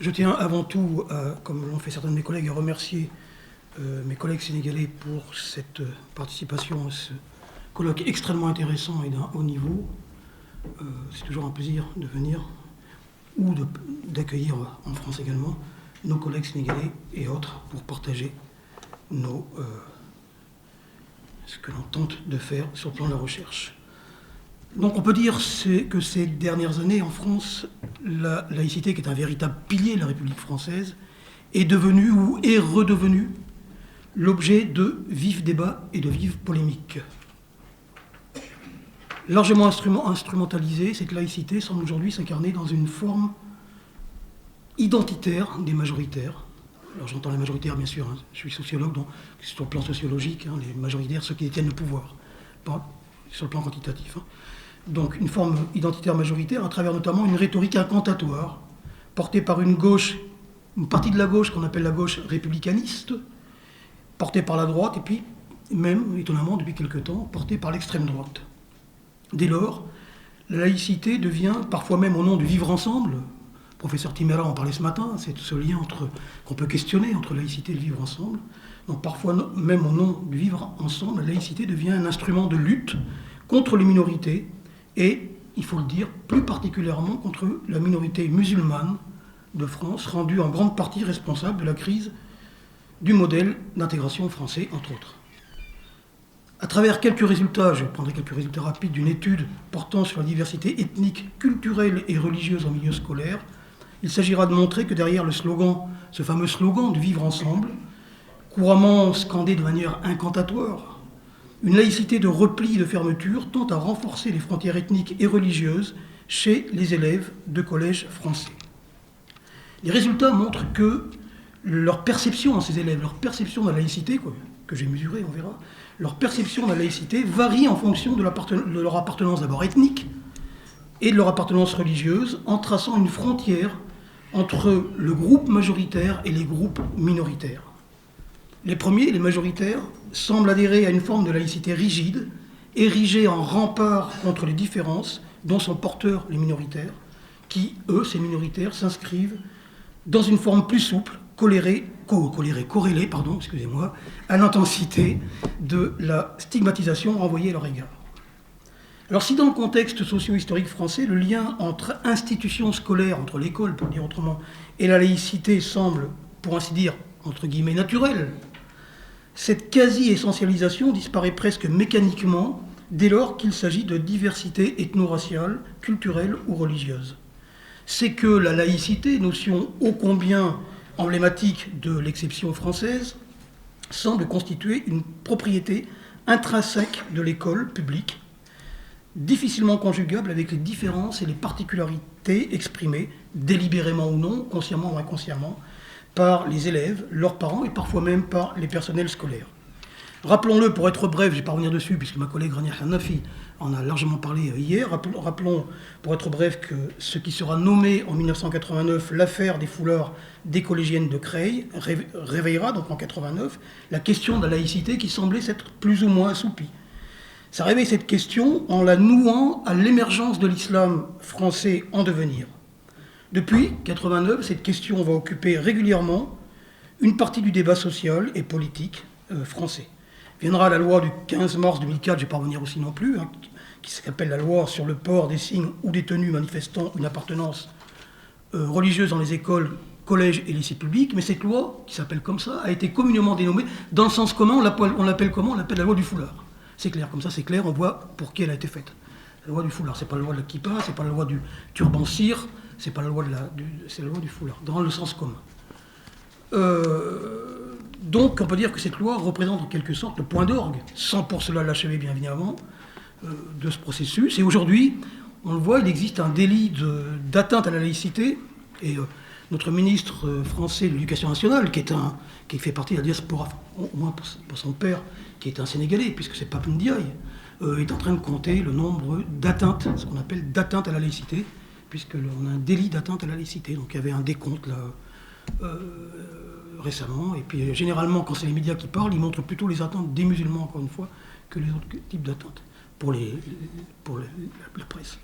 Je tiens avant tout, comme l'ont fait certains de mes collègues, à remercier mes collègues sénégalais pour cette participation à ce colloque extrêmement intéressant et d'un haut niveau. C'est toujours un plaisir de venir ou d'accueillir en France également nos collègues sénégalais et autres pour partager ce que l'on tente de faire sur le plan de la recherche. Donc on peut dire que ces dernières années en France, la laïcité, qui est un véritable pilier de la République française, est devenue ou est redevenue l'objet de vifs débats et de vives polémiques. Largement instrumentalisée, cette laïcité semble aujourd'hui s'incarner dans une forme identitaire des majoritaires. Alors j'entends les majoritaires, bien sûr, hein, je suis sociologue, donc sur le plan sociologique, hein, les majoritaires, ceux qui détiennent le pouvoir, pas sur le plan quantitatif. Hein. Donc une forme identitaire majoritaire à travers notamment une rhétorique incantatoire portée par une partie de la gauche qu'on appelle la gauche républicaniste, portée par la droite et puis même, étonnamment, depuis quelque temps, portée par l'extrême droite. Dès lors, la laïcité devient, parfois même au nom du vivre ensemble, le professeur Timera en parlait ce matin, c'est ce lien qu'on peut questionner entre laïcité et le vivre ensemble. Donc parfois même au nom du vivre ensemble, la laïcité devient un instrument de lutte contre les minorités, et, il faut le dire, plus particulièrement contre la minorité musulmane de France, rendue en grande partie responsable de la crise du modèle d'intégration français, entre autres. À travers quelques résultats, je prendrai quelques résultats rapides d'une étude portant sur la diversité ethnique, culturelle et religieuse en milieu scolaire, il s'agira de montrer que derrière le slogan, ce fameux slogan du vivre ensemble, couramment scandé de manière incantatoire, une laïcité de repli et de fermeture tend à renforcer les frontières ethniques et religieuses chez les élèves de collèges français. Les résultats montrent que leur perception, ces élèves, leur perception de la laïcité, que j'ai mesurée, on verra, leur perception de la laïcité varie en fonction de leur appartenance d'abord ethnique et de leur appartenance religieuse, en traçant une frontière entre le groupe majoritaire et les groupes minoritaires. Les premiers, les majoritaires, semblent adhérer à une forme de laïcité rigide, érigée en rempart contre les différences dont sont porteurs les minoritaires, qui, eux, ces minoritaires, s'inscrivent dans une forme plus souple, corrélée, à l'intensité de la stigmatisation renvoyée à leur égard. Alors si dans le contexte socio-historique français, le lien entre institutions scolaires, entre l'école, pour dire autrement, et la laïcité semble, pour ainsi dire, entre guillemets, naturel, cette quasi-essentialisation disparaît presque mécaniquement dès lors qu'il s'agit de diversité ethno-raciale, culturelle ou religieuse. C'est que la laïcité, notion ô combien emblématique de l'exception française, semble constituer une propriété intrinsèque de l'école publique, difficilement conjugable avec les différences et les particularités exprimées, délibérément ou non, consciemment ou inconsciemment, par les élèves, leurs parents et parfois même par les personnels scolaires. Rappelons-le, pour être bref, je ne vais pas revenir dessus puisque ma collègue Rania Hanafi en a largement parlé hier, rappelons pour être bref que ce qui sera nommé en 1989 l'affaire des foulards des collégiennes de Creil réveillera donc en 89 la question de la laïcité qui semblait s'être plus ou moins assoupie. Ça réveille cette question en la nouant à l'émergence de l'islam français en devenir. Depuis 1989, cette question va occuper régulièrement une partie du débat social et politique français. Viendra la loi du 15 mars 2004, je ne vais pas revenir aussi non plus, hein, qui s'appelle la loi sur le port des signes ou des tenues manifestant une appartenance religieuse dans les écoles, collèges et lycées publics, mais cette loi, qui s'appelle comme ça, a été communément dénommée, dans le sens commun, on l'appelle comment? On l'appelle la loi du foulard. C'est clair, comme ça c'est clair, on voit pour qui elle a été faite. La loi du foulard, c'est pas la loi de la kippa, c'est pas la loi du turban cire, c'est pas la loi c'est la loi du foulard, dans le sens commun. Donc on peut dire que cette loi représente en quelque sorte le point d'orgue, sans pour cela l'achever bien évidemment, de ce processus. Et aujourd'hui, on le voit, il existe un délit d'atteinte à la laïcité, et notre ministre français de l'Éducation nationale, qui fait partie de la diaspora, au moins pour son père, qui est un Sénégalais, puisque c'est Pape Ndiaye, est en train de compter le nombre d'atteintes, ce qu'on appelle d'atteintes à la laïcité, puisqu'on a un délit d'atteinte à la laïcité. Donc il y avait un décompte là récemment, et puis généralement quand c'est les médias qui parlent, ils montrent plutôt les atteintes des musulmans, encore une fois, que les autres types d'atteintes, pour la presse.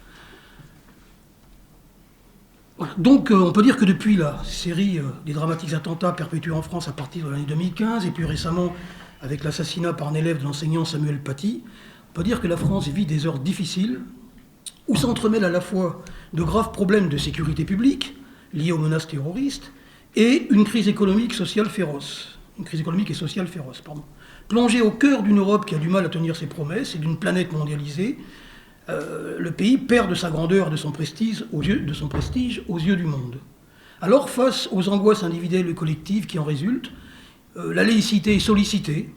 Voilà. Donc on peut dire que depuis la série des dramatiques attentats perpétués en France à partir de l'année 2015, et plus récemment avec l'assassinat par un élève de l'enseignant Samuel Paty, on peut dire que la France vit des heures difficiles, où s'entremêlent à la fois de graves problèmes de sécurité publique, liés aux menaces terroristes, et une crise économique, sociale féroce. Une crise économique et sociale féroce, pardon. Plongé au cœur d'une Europe qui a du mal à tenir ses promesses et d'une planète mondialisée, le pays perd de sa grandeur et de son prestige aux yeux du monde. Alors, face aux angoisses individuelles et collectives qui en résultent, la laïcité est sollicitée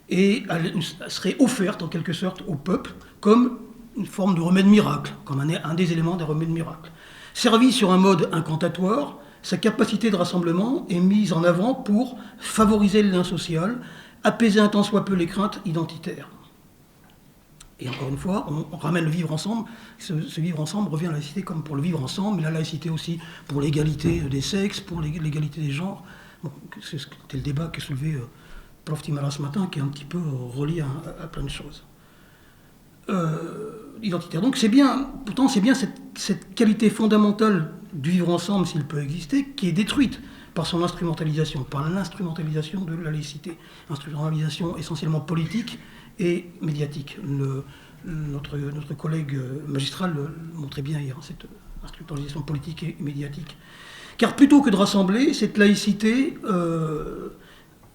et elle serait offerte en quelque sorte au peuple comme une forme de remède miracle, comme un des éléments d'un remède miracle. Servi sur un mode incantatoire, sa capacité de rassemblement est mise en avant pour favoriser le lien social, apaiser un tant soit peu les craintes identitaires. Et encore une fois, on ramène le vivre ensemble. Ce vivre ensemble revient à la laïcité comme pour le vivre ensemble, mais la laïcité aussi pour l'égalité des sexes, pour l'égalité des genres. Bon, c'était le débat que soulevait Prof. Timara ce matin, qui est un petit peu relié à plein de choses. Identitaire. Donc pourtant c'est bien cette qualité fondamentale du vivre ensemble, s'il peut exister, qui est détruite par son instrumentalisation, par l'instrumentalisation de la laïcité. Instrumentalisation essentiellement politique et médiatique. Notre collègue magistral le montrait bien hier, cette instrumentalisation politique et médiatique. Car plutôt que de rassembler, cette laïcité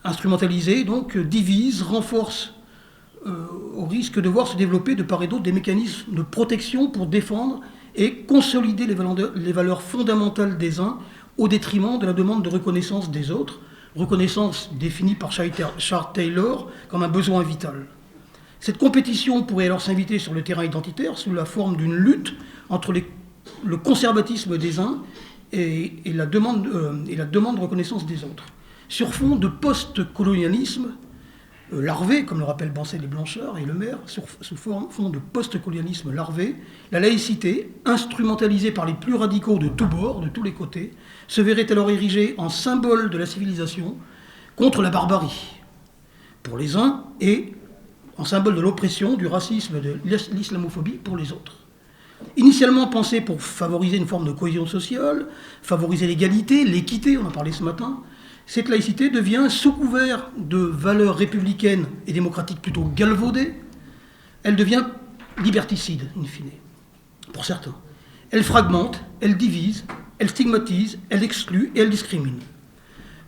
instrumentalisée donc divise, renforce au risque de voir se développer de part et d'autre des mécanismes de protection pour défendre et consolider les valeurs fondamentales des uns au détriment de la demande de reconnaissance des autres, reconnaissance définie par Charles Taylor comme un besoin vital. Cette compétition pourrait alors s'inviter sur le terrain identitaire sous la forme d'une lutte entre le conservatisme des uns et la demande de reconnaissance des autres. Sur fond de post-colonialisme larvé, comme le rappellent Bancel et Blanchard et Le Maire, sous fond de post-colonialisme larvé, la laïcité, instrumentalisée par les plus radicaux de tous bords, de tous les côtés, se verrait alors érigée en symbole de la civilisation contre la barbarie, pour les uns, et en symbole de l'oppression, du racisme, de l'islamophobie pour les autres. Initialement pensée pour favoriser une forme de cohésion sociale, favoriser l'égalité, l'équité, on en parlait ce matin, cette laïcité devient, sous couvert de valeurs républicaines et démocratiques plutôt galvaudées, elle devient liberticide, in fine, pour certains. Elle fragmente, elle divise, elle stigmatise, elle exclut et elle discrimine.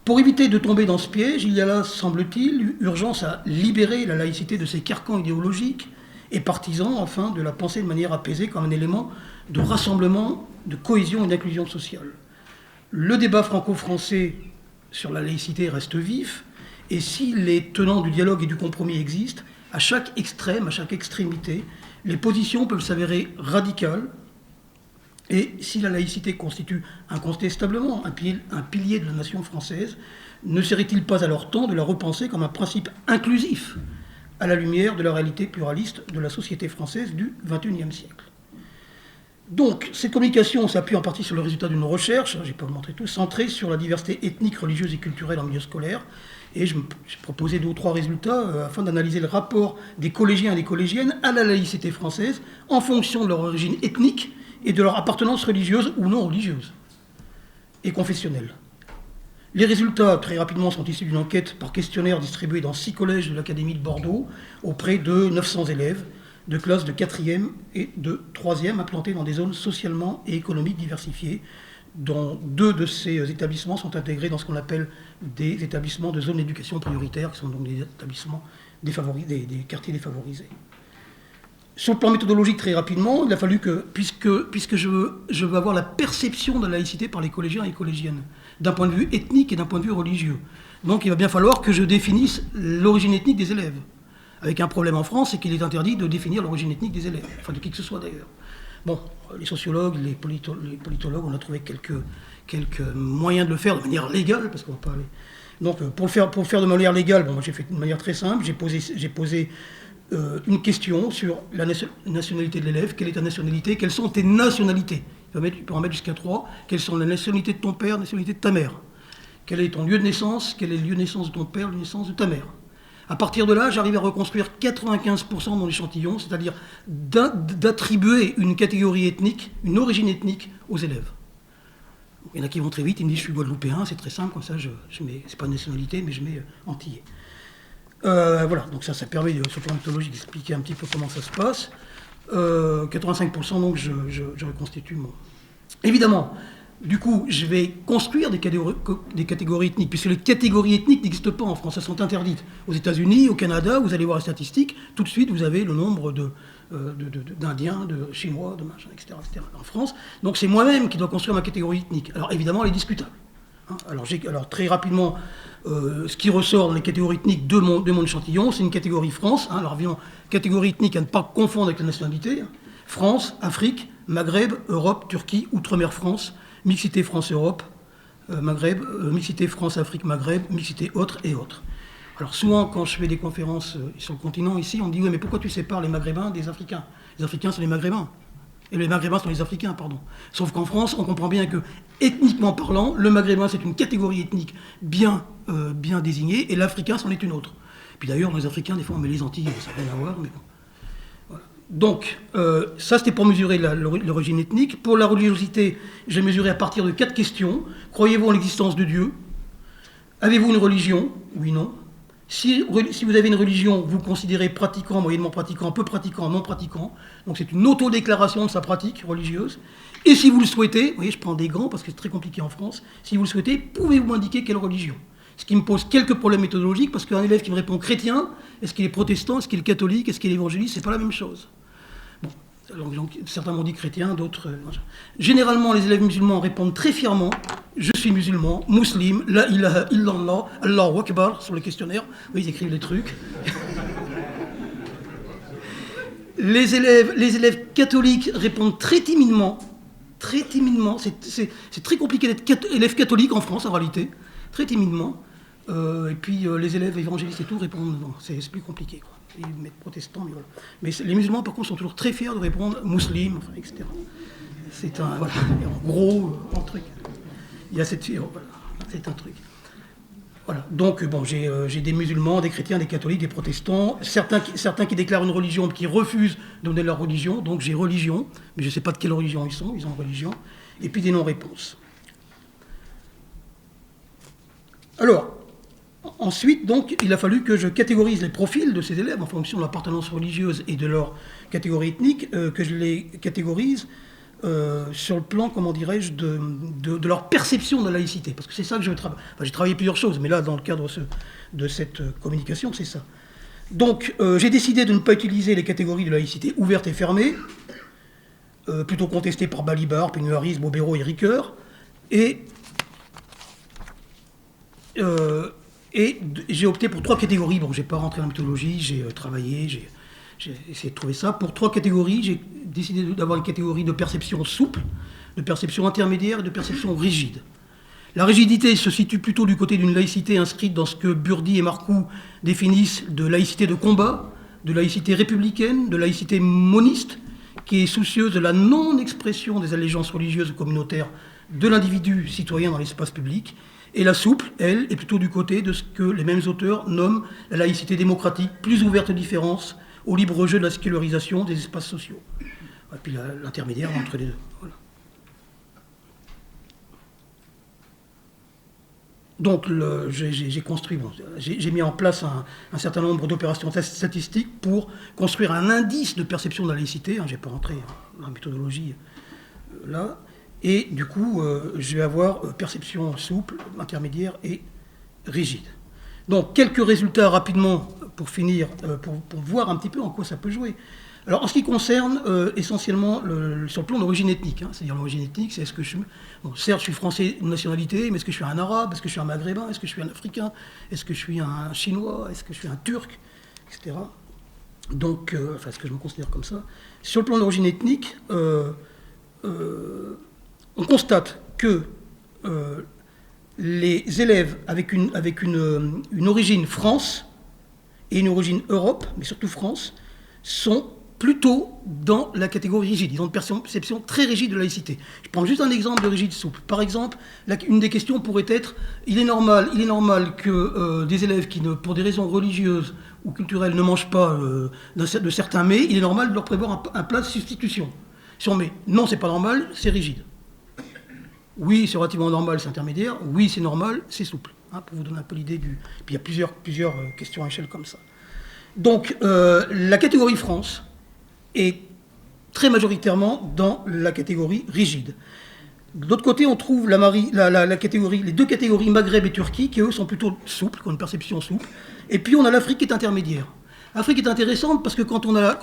Pour éviter de tomber dans ce piège, il y a là, semble-t-il, urgence à libérer la laïcité de ses carcans idéologiques et partisans, afin de la penser de manière apaisée comme un élément de rassemblement, de cohésion et d'inclusion sociale. Le débat franco-français sur la laïcité reste vif, et si les tenants du dialogue et du compromis existent, à chaque extrême, à chaque extrémité, les positions peuvent s'avérer radicales, et si la laïcité constitue incontestablement un pilier de la nation française, ne serait-il pas alors temps de la repenser comme un principe inclusif à la lumière de la réalité pluraliste de la société française du XXIe siècle? Donc, cette communication s'appuie en partie sur le résultat d'une recherche, je ne vais pas vous montrer tout, centrée sur la diversité ethnique, religieuse et culturelle en milieu scolaire. Et j'ai proposé 2 ou 3 résultats afin d'analyser le rapport des collégiens et des collégiennes à la laïcité française en fonction de leur origine ethnique et de leur appartenance religieuse ou non religieuse et confessionnelle. Les résultats, très rapidement, sont issus d'une enquête par questionnaire distribuée dans 6 collèges de l'Académie de Bordeaux auprès de 900 élèves de classes de 4e et de 3e implantés dans des zones socialement et économiques diversifiées, dont 2 de ces établissements sont intégrés dans ce qu'on appelle des établissements de zone d'éducation prioritaire, qui sont donc des établissements des quartiers défavorisés. Sur le plan méthodologique, très rapidement, il a fallu que, puisque je veux avoir la perception de la laïcité par les collégiens et collégiennes, d'un point de vue ethnique et d'un point de vue religieux. Donc il va bien falloir que je définisse l'origine ethnique des élèves. Avec un problème en France, c'est qu'il est interdit de définir l'origine ethnique des élèves, enfin de qui que ce soit d'ailleurs. Bon, les sociologues, les politologues, on a trouvé quelques moyens de le faire de manière légale, parce qu'on va pas aller. Donc pour le faire de manière légale, bon, moi j'ai fait de manière très simple, j'ai posé une question sur la nationalité de l'élève. Quelle est ta nationalité? Quelles sont tes nationalités? Tu peux en mettre jusqu'à 3. Quelles sont la nationalité de ton père, la nationalité de ta mère? Quel est ton lieu de naissance? Quel est le lieu de naissance de ton père, le lieu de naissance de ta mère? À partir de là, j'arrive à reconstruire 95% de mon échantillon, c'est-à-dire d'attribuer une catégorie ethnique, une origine ethnique aux élèves. Il y en a qui vont très vite, ils me disent je suis guadeloupéen, c'est très simple, comme ça je mets, c'est pas une nationalité, mais je mets antillais. Voilà, donc ça permet, sur le plan mythologique, d'expliquer un petit peu comment ça se passe. 85%, donc je reconstitue mon... Évidemment, du coup, je vais construire des catégories ethniques, puisque les catégories ethniques n'existent pas en France, elles sont interdites. Aux États-Unis, au Canada, vous allez voir les statistiques, tout de suite, vous avez le nombre d'Indiens, de Chinois, de machin, etc., etc. En France, donc c'est moi-même qui dois construire ma catégorie ethnique. Alors évidemment, elle est discutable. Hein. Alors très rapidement, ce qui ressort dans les catégories ethniques de mon échantillon, c'est une catégorie France. Hein. Alors évidemment, catégorie ethnique à ne pas confondre avec la nationalité. Hein. France, Afrique, Maghreb, Europe, Turquie, Outre-mer France, mixité France-Europe, Maghreb, mixité France-Afrique, Maghreb, mixité autres et autres. Alors souvent, quand je fais des conférences sur le continent, ici, on me dit « Oui, mais pourquoi tu sépares les Maghrébins des Africains ?» Les Africains sont les Maghrébins. Et les Maghrébins sont les Africains, pardon. Sauf qu'en France, on comprend bien que, ethniquement parlant, le Maghrébin, c'est une catégorie ethnique bien désignée, et l'Africain, c'en est une autre. Puis d'ailleurs, dans les Africains, des fois, on met les Antilles, ça n'a rien à voir, mais bon. Voilà. Donc, ça, c'était pour mesurer l'origine ethnique. Pour la religiosité, j'ai mesuré à partir de 4 questions. Croyez-vous en l'existence de Dieu? Avez-vous une religion? Oui, non. Si vous avez une religion, vous considérez pratiquant, moyennement pratiquant, peu pratiquant, non pratiquant. Donc c'est une autodéclaration de sa pratique religieuse. Et si vous le souhaitez, vous voyez, je prends des gants parce que c'est très compliqué en France, si vous le souhaitez, pouvez-vous m'indiquer quelle religion? Ce qui me pose quelques problèmes méthodologiques, parce qu'un élève qui me répond chrétien, est-ce qu'il est protestant, est-ce qu'il est catholique, est-ce qu'il est évangéliste, c'est pas la même chose. Bon, alors, certains m'ont dit chrétien, d'autres... Généralement, les élèves musulmans répondent très fièrement « Je suis musulman, muslim, la ilaha illallah, Allahu Akbar » sur le questionnaire. Oui, ils écrivent les trucs. Les élèves catholiques répondent très timidement. Très timidement. C'est très compliqué d'être élève catholique en France, en réalité. Très timidement. Et puis, les élèves évangélistes et tout répondent... Bon, c'est plus compliqué, quoi. Ils mettent protestants, mais voilà. Mais les musulmans, par contre, sont toujours très fiers de répondre musulman, enfin, etc. C'est un... Voilà, en gros, un truc. Il y a cette... Voilà, c'est un truc. Voilà. Donc, bon, j'ai des musulmans, des chrétiens, des catholiques, des protestants, certains qui déclarent une religion, qui refusent de donner leur religion, donc j'ai religion, mais je ne sais pas de quelle religion ils ont une religion, et puis des non-réponses. Alors, ensuite, donc, il a fallu que je catégorise les profils de ces élèves en fonction de leur appartenance religieuse et de leur catégorie ethnique, que je les catégorise sur le plan, comment dirais-je, de leur perception de la laïcité. Parce que c'est ça que je travaille. Enfin, j'ai travaillé plusieurs choses, mais là, dans le cadre de cette communication, c'est ça. Donc, j'ai décidé de ne pas utiliser les catégories de laïcité ouvertes et fermées, plutôt contestées par Balibar, Pénuaris, Bobéro et Ricoeur, et j'ai opté pour 3 catégories. Bon, je n'ai pas rentré en mythologie, j'ai travaillé, j'ai essayé de trouver ça. Pour 3 catégories, j'ai décidé d'avoir une catégorie de perception souple, de perception intermédiaire et de perception rigide. La rigidité se situe plutôt du côté d'une laïcité inscrite dans ce que Burdi et Marcoux définissent de laïcité de combat, de laïcité républicaine, de laïcité moniste, qui est soucieuse de la non-expression des allégeances religieuses ou communautaires de l'individu citoyen dans l'espace public. Et la souple, elle, est plutôt du côté de ce que les mêmes auteurs nomment la laïcité démocratique, plus ouverte aux différences, au libre jeu de la sécularisation des espaces sociaux. Et puis l'intermédiaire entre les deux. Voilà. Donc j'ai construit, j'ai mis en place un certain nombre d'opérations statistiques pour construire un indice de perception de la laïcité. Je n'ai pas rentré dans la méthodologie là. Et du coup, je vais avoir perception souple, intermédiaire et rigide. Donc, quelques résultats rapidement pour finir, pour voir un petit peu en quoi ça peut jouer. Alors, en ce qui concerne essentiellement sur le plan d'origine ethnique, c'est-à-dire l'origine ethnique, c'est est-ce que certes, je suis français de nationalité, mais est-ce que je suis un arabe, est-ce que je suis un maghrébin, est-ce que je suis un africain, est-ce que je suis un chinois, est-ce que je suis un turc, etc. Donc, est-ce que je me considère comme ça? Sur le plan d'origine ethnique, on constate que les élèves avec une origine France et une origine Europe, mais surtout France, sont plutôt dans la catégorie rigide. Ils ont une perception très rigide de laïcité. Je prends juste un exemple de rigide souple. Par exemple, une des questions pourrait être il est normal que des élèves qui, pour des raisons religieuses ou culturelles, ne mangent pas de certains mets, il est normal de leur prévoir un plat de substitution. Si on met non, c'est pas normal, c'est rigide. Oui, c'est relativement normal, c'est intermédiaire. Oui, c'est normal, c'est souple. Hein, pour vous donner un peu l'idée du... Puis il y a plusieurs questions à échelle comme ça. Donc, la catégorie France est très majoritairement dans la catégorie rigide. De l'autre côté, on trouve les deux catégories Maghreb et Turquie, qui eux sont plutôt souples, qui ont une perception souple. Et puis on a l'Afrique qui est intermédiaire. L'Afrique est intéressante parce que quand on a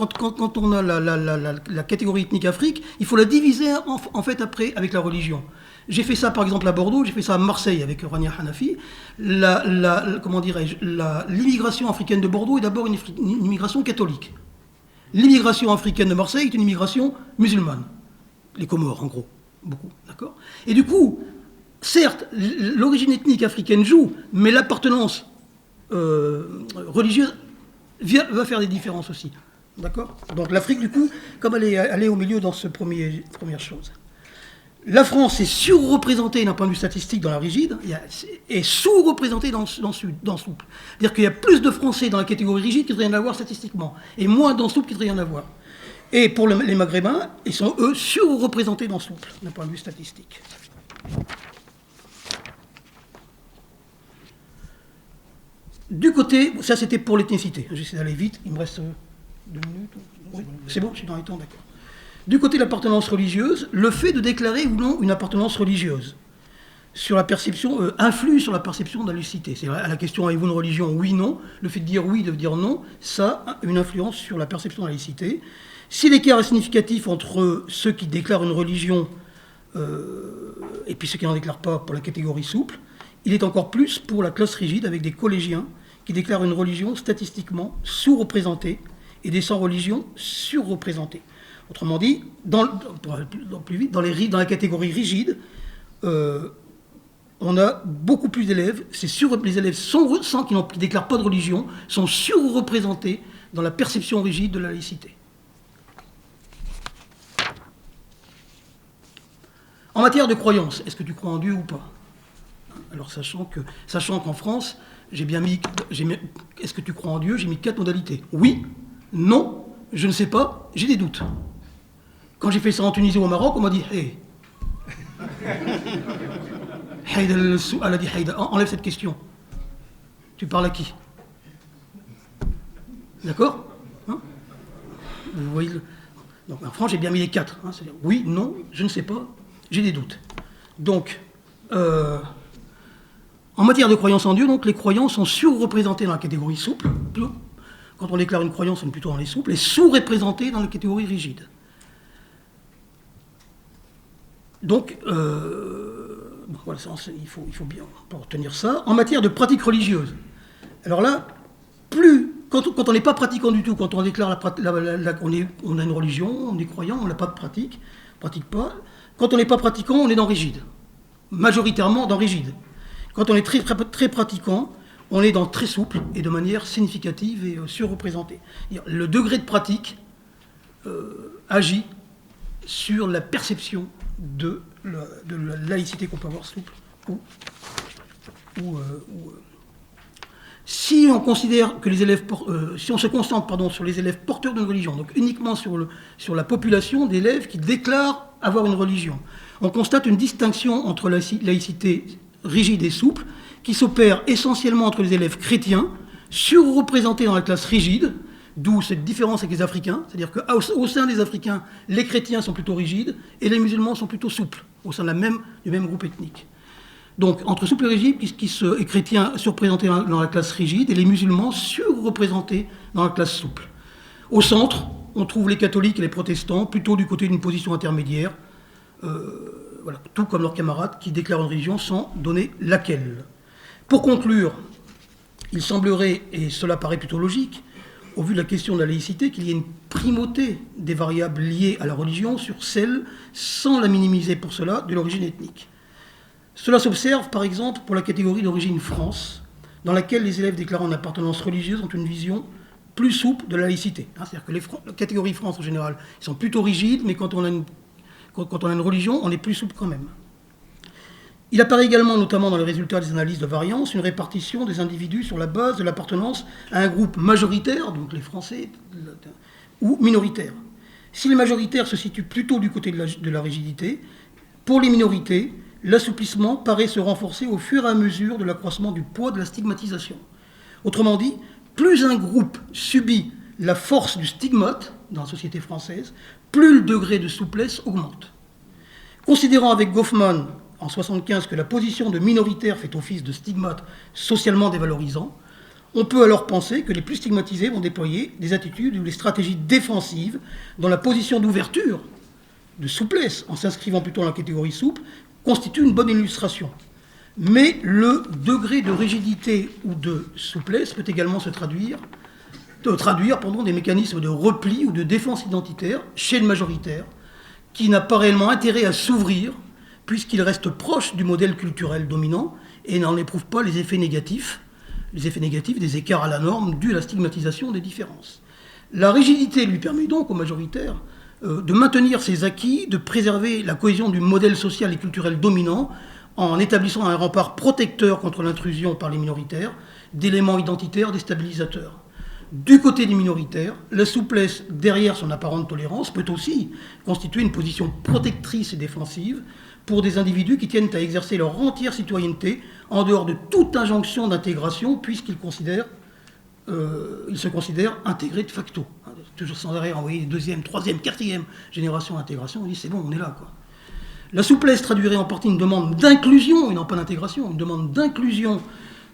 la catégorie ethnique Afrique, il faut la diviser en fait après avec la religion. J'ai fait ça par exemple à Bordeaux, j'ai fait ça à Marseille avec Rania Hanafi. L'immigration africaine de Bordeaux est d'abord une immigration catholique. L'immigration africaine de Marseille est une immigration musulmane. Les Comores en gros. Beaucoup, d'accord. Et du coup, certes, l'origine ethnique africaine joue, mais l'appartenance religieuse va faire des différences aussi, d'accord. Donc l'Afrique, du coup, comme elle est au milieu dans ce première chose. La France est surreprésentée d'un point de vue statistique dans la rigide, et sous-représentée dans le souple. C'est-à-dire qu'il y a plus de Français dans la catégorie rigide qu'il ne devrait y en avoir statistiquement, et moins dans le souple qu'il ne devrait y en avoir. Et pour les Maghrébins, ils sont, eux, surreprésentés dans le souple, d'un point de vue statistique. Du côté, ça c'était pour l'ethnicité. J'essaie d'aller vite, il me reste 2 minutes. Oui, c'est bon, je suis dans les temps, d'accord. Du côté de l'appartenance religieuse, le fait de déclarer ou non une appartenance religieuse sur la perception, influe sur la perception de la laïcité. C'est à la question avez-vous une religion, oui, non. Le fait de dire oui, de dire non, ça a une influence sur la perception de la laïcité. Si l'écart est significatif entre ceux qui déclarent une religion et puis ceux qui n'en déclarent pas pour la catégorie souple, il est encore plus pour la classe rigide avec des collégiens qui déclarent une religion statistiquement sous-représentée et des sans-religions surreprésentées. Autrement dit, plus vite, dans la catégorie rigide, on a beaucoup plus d'élèves. Les élèves qui ne déclarent pas de religion sont surreprésentés dans la perception rigide de la laïcité. En matière de croyance, est-ce que tu crois en Dieu ou pas? Alors, sachant qu'en France, j'ai mis, est-ce que tu crois en Dieu? J'ai mis 4 modalités. Oui, non, je ne sais pas, j'ai des doutes. Quand j'ai fait ça en Tunisie ou au Maroc, on m'a dit hey. Elle a dit Haïda, enlève cette question. Tu parles à qui? D'accord, hein? Vous voyez Donc en France, j'ai bien mis les 4. Hein, c'est-à-dire oui, non, je ne sais pas, j'ai des doutes. Donc, en matière de croyance en Dieu, donc, les croyants sont surreprésentés dans la catégorie souple. Quand on déclare une croyance, on est plutôt dans les souples, et sous-représentés dans la catégorie rigide. Donc, voilà, il faut bien retenir ça. En matière de pratique religieuse, alors là, quand on n'est pas pratiquant du tout, quand on déclare on a une religion, on est croyant, on n'a pas de pratique, pratique pas. Quand on n'est pas pratiquant, on est dans rigide, majoritairement dans rigide. Quand on est très, très, très pratiquant, on est dans très souple et de manière significative et surreprésentée. Le degré de pratique agit sur la perception de la laïcité qu'on peut avoir souple si on considère que les élèves, si on se concentre sur les élèves porteurs d'une religion, donc uniquement sur la population d'élèves qui déclarent avoir une religion, on constate une distinction entre laïcité rigide et souple qui s'opère essentiellement entre les élèves chrétiens, surreprésentés dans la classe rigide, d'où cette différence avec les Africains, c'est-à-dire qu'au sein des Africains, les chrétiens sont plutôt rigides et les musulmans sont plutôt souples, au sein du même groupe ethnique. Donc, entre souples et rigides, et chrétiens surreprésentés dans la classe rigide et les musulmans surreprésentés dans la classe souple. Au centre, on trouve les catholiques et les protestants plutôt du côté d'une position intermédiaire, voilà, tout comme leurs camarades qui déclarent une religion sans donner laquelle. Pour conclure, il semblerait, et cela paraît plutôt logique, au vu de la question de la laïcité, qu'il y ait une primauté des variables liées à la religion sur celle, sans la minimiser pour cela, de l'origine ethnique. Cela s'observe par exemple pour la catégorie d'origine France, dans laquelle les élèves déclarant une appartenance religieuse ont une vision plus souple de la laïcité. C'est-à-dire que la catégorie France en général, ils sont plutôt rigides, mais quand on a une religion, on est plus souple quand même. Il apparaît également, notamment dans les résultats des analyses de variance, une répartition des individus sur la base de l'appartenance à un groupe majoritaire, donc les Français, ou minoritaire. Si les majoritaires se situent plutôt du côté de la rigidité, pour les minorités, l'assouplissement paraît se renforcer au fur et à mesure de l'accroissement du poids de la stigmatisation. Autrement dit, plus un groupe subit la force du stigmate dans la société française, plus le degré de souplesse augmente. Considérant avec Goffman en 1975 que la position de minoritaire fait office de stigmate socialement dévalorisant, on peut alors penser que les plus stigmatisés vont déployer des attitudes ou des stratégies défensives dont la position d'ouverture, de souplesse, en s'inscrivant plutôt dans la catégorie souple, constitue une bonne illustration. Mais le degré de rigidité ou de souplesse peut également traduire des mécanismes de repli ou de défense identitaire chez le majoritaire, qui n'a pas réellement intérêt à s'ouvrir, puisqu'il reste proche du modèle culturel dominant et n'en éprouve pas les effets négatifs des écarts à la norme dus à la stigmatisation des différences. La rigidité lui permet donc au majoritaire de maintenir ses acquis, de préserver la cohésion du modèle social et culturel dominant en établissant un rempart protecteur contre l'intrusion par les minoritaires d'éléments identitaires déstabilisateurs. Du côté des minoritaires, la souplesse derrière son apparente tolérance peut aussi constituer une position protectrice et défensive pour des individus qui tiennent à exercer leur entière citoyenneté en dehors de toute injonction d'intégration puisqu'ils se considèrent intégrés de facto. Toujours sans arrêt envoyer les deuxième, troisième, quatrième génération d'intégration, on dit c'est bon, on est là, quoi. La souplesse traduirait en partie une demande d'inclusion, et non pas d'intégration, une demande d'inclusion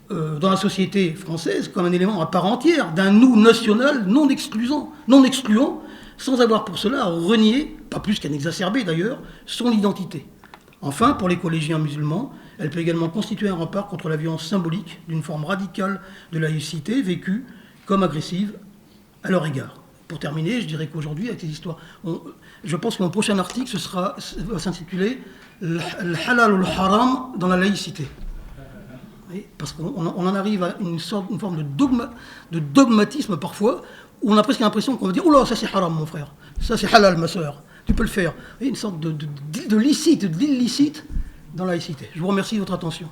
dans la société française comme un élément à part entière d'un nous national non excluant, sans avoir pour cela à renier, pas plus qu'à exacerber d'ailleurs, son identité. Enfin, pour les collégiens musulmans, elle peut également constituer un rempart contre la violence symbolique d'une forme radicale de laïcité vécue comme agressive à leur égard. Pour terminer, je dirais qu'aujourd'hui, avec ces histoires, je pense que mon prochain article va s'intituler « Le halal ou le haram dans la laïcité ». Parce qu'on en arrive à une forme de dogmatisme parfois, où on a presque l'impression qu'on va dire « Oh là, ça c'est haram mon frère, ça c'est halal ma soeur, tu peux le faire ». Une sorte de licite, d'illicite dans la laïcité. Je vous remercie de votre attention.